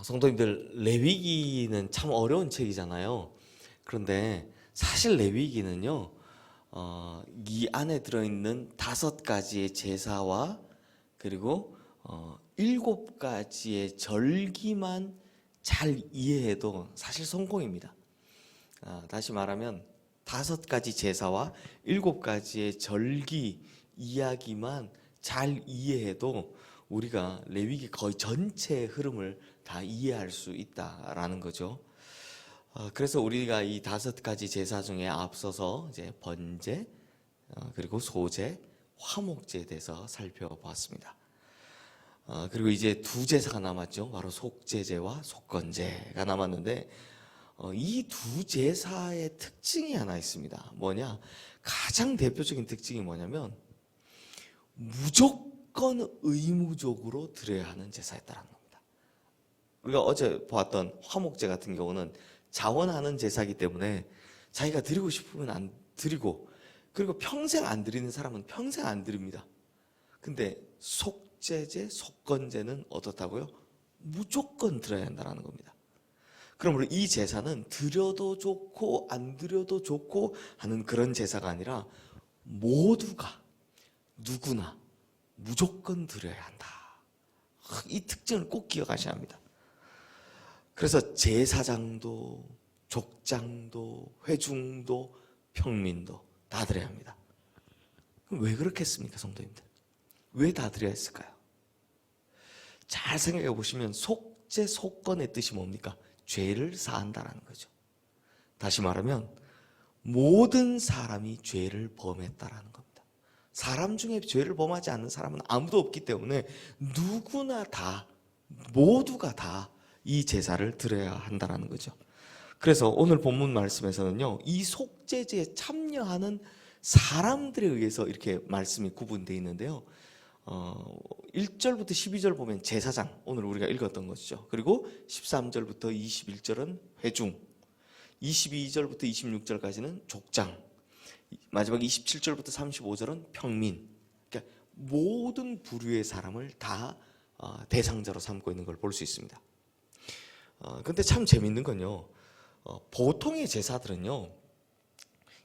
성도님들, 레위기는 참 어려운 책이잖아요. 그런데 사실 레위기는요, 이 안에 들어있는 5가지의 제사와 그리고 7가지의 절기만 잘 이해해도 사실 성공입니다. 다시 말하면 5가지 제사와 7가지의 절기 이야기만 잘 이해해도 우리가 레위기 거의 전체의 흐름을 다 이해할 수 있다라는 거죠. 그래서 우리가 이 5가지 제사 중에 앞서서 이제 번제, 그리고 소제, 화목제에 대해서 살펴봤습니다. 그리고 이제 2제사가 남았죠. 바로 속죄제와 속건제가 남았는데 이 2제사의 특징이 하나 있습니다. 뭐냐? 가장 대표적인 특징이 뭐냐면 무조건 의무적으로 드려야 하는 제사였다는 겁니다. 우리가 어제 보았던 화목제 같은 경우는 자원하는 제사이기 때문에 자기가 드리고 싶으면 안 드리고, 그리고 평생 안 드리는 사람은 평생 안 드립니다. 근데 속죄제, 속건제는 어떻다고요? 무조건 드려야 한다는 겁니다. 그러므로 이 제사는 드려도 좋고 안 드려도 좋고 하는 그런 제사가 아니라 모두가 누구나 무조건 드려야 한다. 이 특징을 꼭 기억하셔야 합니다. 그래서 제사장도 족장도 회중도 평민도 다 드려야 합니다. 그럼 왜 그렇게 했습니까, 성도님들? 왜 다 드려야 했을까요? 잘 생각해 보시면 속죄, 속건의 뜻이 뭡니까? 죄를 사한다는 거죠. 다시 말하면 모든 사람이 죄를 범했다라는 겁니다. 사람 중에 죄를 범하지 않는 사람은 아무도 없기 때문에 누구나 다, 모두가 다 이 제사를 드려야 한다는 거죠. 그래서 오늘 본문 말씀에서는요, 이 속죄제에 참여하는 사람들에 의해서 이렇게 말씀이 구분되어 있는데요. 1절부터 12절 보면 제사장, 오늘 우리가 읽었던 것이죠. 그리고 13절부터 21절은 회중, 22절부터 26절까지는 족장, 마지막 27절부터 35절은 평민. 그러니까 모든 부류의 사람을 다 대상자로 삼고 있는 걸 볼 수 있습니다. 근데 참 재밌는 건요, 보통의 제사들은요,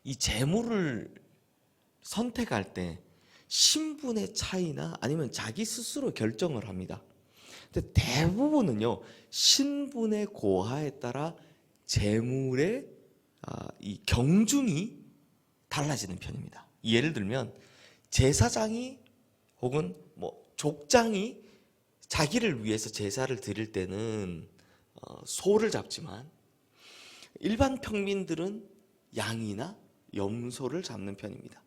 이 제물을 선택할 때 신분의 차이나 아니면 자기 스스로 결정을 합니다. 근데 대부분은요, 신분의 고하에 따라 제물의 이 경중이 달라지는 편입니다. 예를 들면 제사장이 혹은 뭐 족장이 자기를 위해서 제사를 드릴 때는 소를 잡지만 일반 평민들은 양이나 염소를 잡는 편입니다.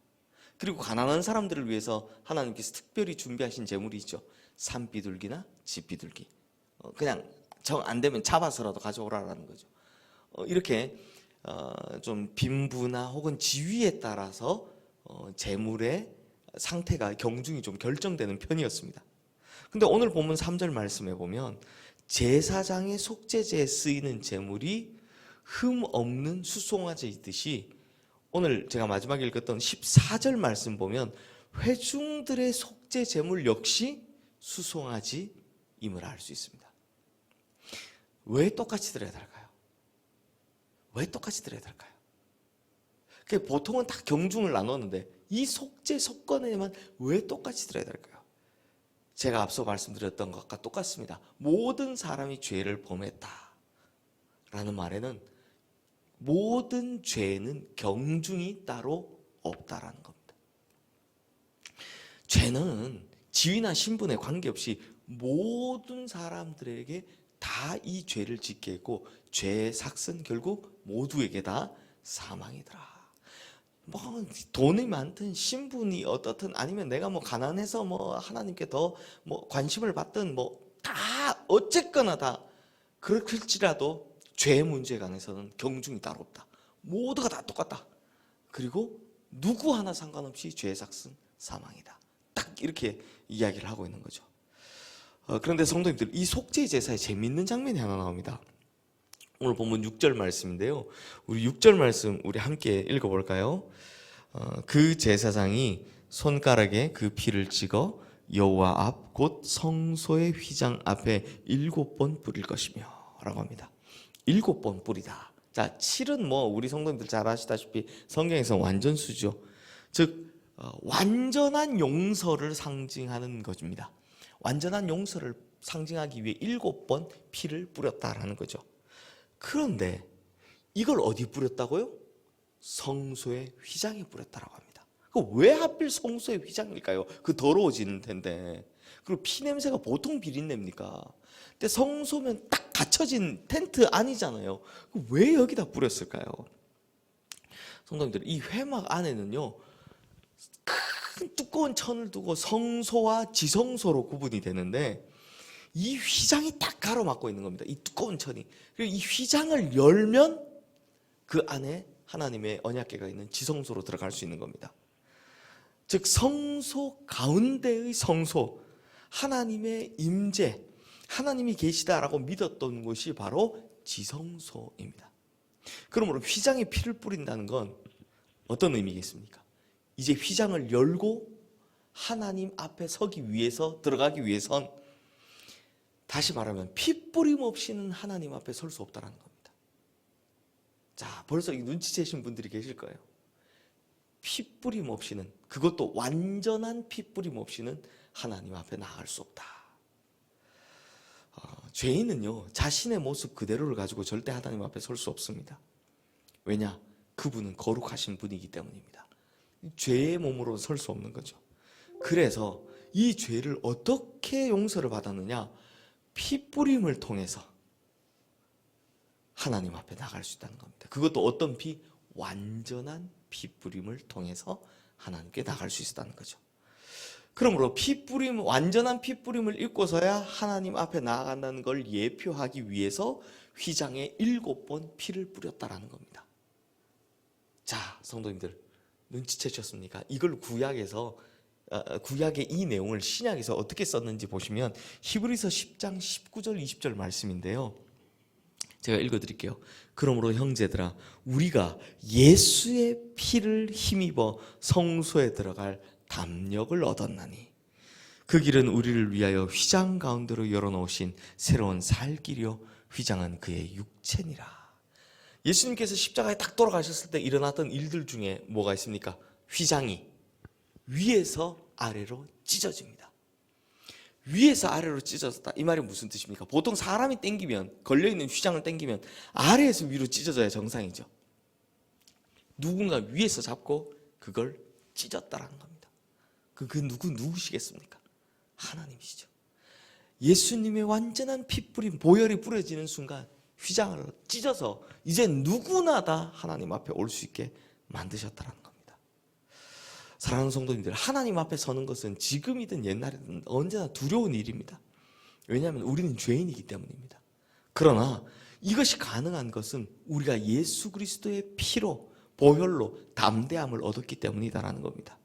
그리고 가난한 사람들을 위해서 하나님께서 특별히 준비하신 제물이 있죠. 산비둘기나 집비둘기. 그냥 정 안 되면 잡아서라도 가져오라는 거죠. 이렇게 좀 빈부나 혹은 지위에 따라서 제물의 상태가 경중이 좀 결정되는 편이었습니다. 근데 오늘 본문 3절 말씀에 보면 제사장의 속죄제에 쓰이는 제물이 흠 없는 수송아지이듯이 오늘 제가 마지막에 읽었던 14절 말씀 보면 회중들의 속죄 제물 역시 수송아지임을 알 수 있습니다. 왜 똑같이 드려야 될까요? 왜 똑같이 드려야 될까요? 보통은 다 경중을 나눴는데 이 속죄 속건에만 왜 똑같이 드려야 될까요? 제가 앞서 말씀드렸던 것과 똑같습니다. 모든 사람이 죄를 범했다 라는 말에는 모든 죄는 경중이 따로 없다라는 겁니다. 죄는 지위나 신분에 관계없이 모든 사람들에게 다 이 죄를 짓게 했고 죄의 삭은 결국 모두에게 다 사망이더라. 뭐 돈이 많든 신분이 어떻든 아니면 내가 뭐 가난해서 뭐 하나님께 더 뭐 관심을 받든 뭐 다 어쨌거나 다 그렇을지라도 죄 문제에 관해서는 경중이 따로 없다. 모두가 다 똑같다. 그리고 누구 하나 상관없이 죄의 삭은 사망이다. 딱 이렇게 이야기를 하고 있는 거죠. 그런데 성도님들, 이 속죄 제사에 재미있는 장면이 하나 나옵니다. 오늘 본문 6절 말씀인데요. 우리 6절 말씀 우리 함께 읽어볼까요? 그 제사장이 손가락에 그 피를 찍어 여호와 앞 곧 성소의 휘장 앞에 7번 뿌릴 것이며 라고 합니다. 7번 뿌리다. 자, 7은 뭐 우리 성도님들 잘 아시다시피 성경에서 완전수죠. 즉 완전한 용서를 상징하는 것입니다. 완전한 용서를 상징하기 위해 7번 피를 뿌렸다라는 거죠. 그런데 이걸 어디 뿌렸다고요? 성소의 휘장에 뿌렸다라고 합니다. 왜 하필 성소의 휘장일까요? 그 더러워지는 텐데. 그리고 피 냄새가 보통 비린내입니까? 근데 성소면 딱 갇혀진 텐트 아니잖아요. 왜 여기다 뿌렸을까요? 성도님들, 이 회막 안에는요, 큰 두꺼운 천을 두고 성소와 지성소로 구분이 되는데, 이 휘장이 딱 가로막고 있는 겁니다. 이 두꺼운 천이. 그리고 이 휘장을 열면 그 안에 하나님의 언약궤가 있는 지성소로 들어갈 수 있는 겁니다. 즉 성소 가운데의 성소, 하나님의 임재, 하나님이 계시다라고 믿었던 곳이 바로 지성소입니다. 그러므로 휘장에 피를 뿌린다는 건 어떤 의미겠습니까? 이제 휘장을 열고 하나님 앞에 서기 위해서, 들어가기 위해선 다시 말하면 피 뿌림 없이는 하나님 앞에 설 수 없다는 겁니다. 자, 벌써 눈치채신 분들이 계실 거예요. 피 뿌림 없이는, 그것도 완전한 피 뿌림 없이는 하나님 앞에 나아갈 수 없다. 죄인은요, 자신의 모습 그대로를 가지고 절대 하나님 앞에 설 수 없습니다. 왜냐? 그분은 거룩하신 분이기 때문입니다. 죄의 몸으로 설 수 없는 거죠. 그래서 이 죄를 어떻게 용서를 받았느냐? 피 뿌림을 통해서 하나님 앞에 나갈 수 있다는 겁니다. 그것도 어떤 피? 완전한 피 뿌림을 통해서 하나님께 나갈 수 있다는 거죠. 그러므로 피 뿌림, 완전한 피 뿌림을 입고서야 하나님 앞에 나아간다는 걸 예표하기 위해서 휘장에 7번 피를 뿌렸다라는 겁니다. 자, 성도님들, 눈치채셨습니까? 이걸 구약의 이 내용을 신약에서 어떻게 썼는지 보시면 히브리서 10장 19절 20절 말씀인데요. 제가 읽어드릴게요. 그러므로 형제들아, 우리가 예수의 피를 힘입어 성소에 들어갈 담력을 얻었나니 그 길은 우리를 위하여 휘장 가운데로 열어놓으신 새로운 살 길이요 휘장은 그의 육체니라. 예수님께서 십자가에 딱 돌아가셨을 때 일어났던 일들 중에 뭐가 있습니까? 휘장이 위에서 아래로 찢어집니다. 위에서 아래로 찢어졌다. 이 말이 무슨 뜻입니까? 보통 사람이 당기면, 걸려있는 휘장을 당기면 아래에서 위로 찢어져야 정상이죠. 누군가 위에서 잡고 그걸 찢었다라는 겁니다. 그 누구시겠습니까? 하나님이시죠. 예수님의 완전한 피 뿌림, 보혈이 뿌려지는 순간 휘장을 찢어서 이제 누구나 다 하나님 앞에 올 수 있게 만드셨다라는 겁니다. 사랑하는 성도님들, 하나님 앞에 서는 것은 지금이든 옛날이든 언제나 두려운 일입니다. 왜냐하면 우리는 죄인이기 때문입니다. 그러나 이것이 가능한 것은 우리가 예수 그리스도의 피로, 보혈로 담대함을 얻었기 때문이다라는 겁니다.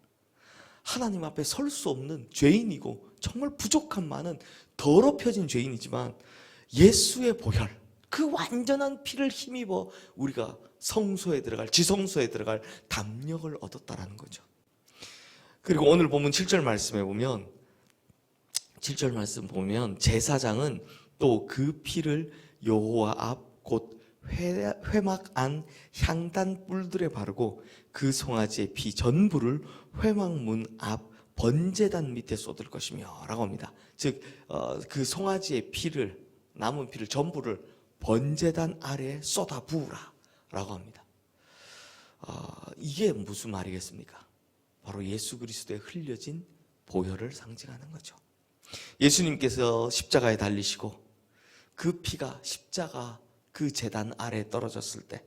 하나님 앞에 설 수 없는 죄인이고 정말 부족한 많은 더럽혀진 죄인이지만 예수의 보혈, 그 완전한 피를 힘입어 우리가 성소에 들어갈, 지성소에 들어갈 담력을 얻었다라는 거죠. 그리고 오늘 본문 7절 말씀에 보면, 7절 말씀 보면 제사장은 또 그 피를 여호와 앞 곧 회막 안 향단 뿔들에 바르고 그 송아지의 피 전부를 회막문 앞 번제단 밑에 쏟을 것이며 라고 합니다. 즉 그 송아지의 피를, 남은 피를 전부를 번제단 아래에 쏟아 부으라 라고 합니다. 이게 무슨 말이겠습니까? 바로 예수 그리스도의 흘려진 보혈을 상징하는 거죠. 예수님께서 십자가에 달리시고 그 피가 십자가 그 제단 아래에 떨어졌을 때,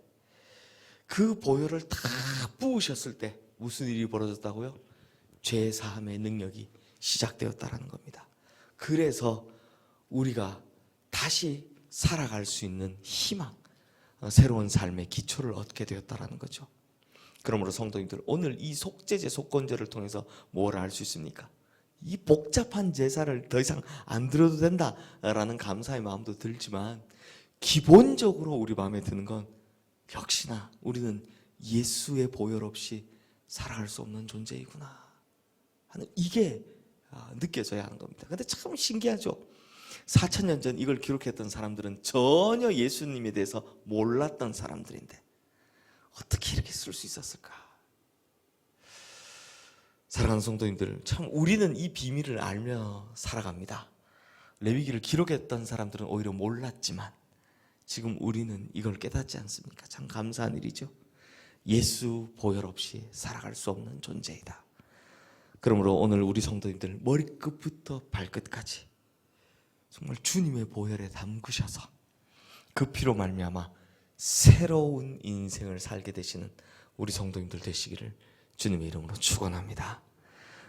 그 보혈을 다 부으셨을 때 무슨 일이 벌어졌다고요? 죄 사함의 능력이 시작되었다라는 겁니다. 그래서 우리가 다시 살아갈 수 있는 희망, 새로운 삶의 기초를 얻게 되었다라는 거죠. 그러므로 성도님들, 오늘 이 속죄제, 속건제를 통해서 뭘 알 수 있습니까? 이 복잡한 제사를 더 이상 안 드려도 된다라는 감사의 마음도 들지만, 기본적으로 우리 마음에 드는 건 역시나 우리는 예수의 보혈 없이 살아갈 수 없는 존재이구나 하는, 이게 느껴져야 하는 겁니다. 근데 참 신기하죠. 4,000년 전 이걸 기록했던 사람들은 전혀 예수님에 대해서 몰랐던 사람들인데 어떻게 이렇게 쓸 수 있었을까? 사랑하는 성도님들, 참 우리는 이 비밀을 알며 살아갑니다. 레위기를 기록했던 사람들은 오히려 몰랐지만 지금 우리는 이걸 깨닫지 않습니까? 참 감사한 일이죠. 예수 보혈 없이 살아갈 수 없는 존재이다. 그러므로 오늘 우리 성도님들 머리끝부터 발끝까지 정말 주님의 보혈에 담그셔서 그 피로 말미암아 새로운 인생을 살게 되시는 우리 성도님들 되시기를 주님의 이름으로 축원합니다.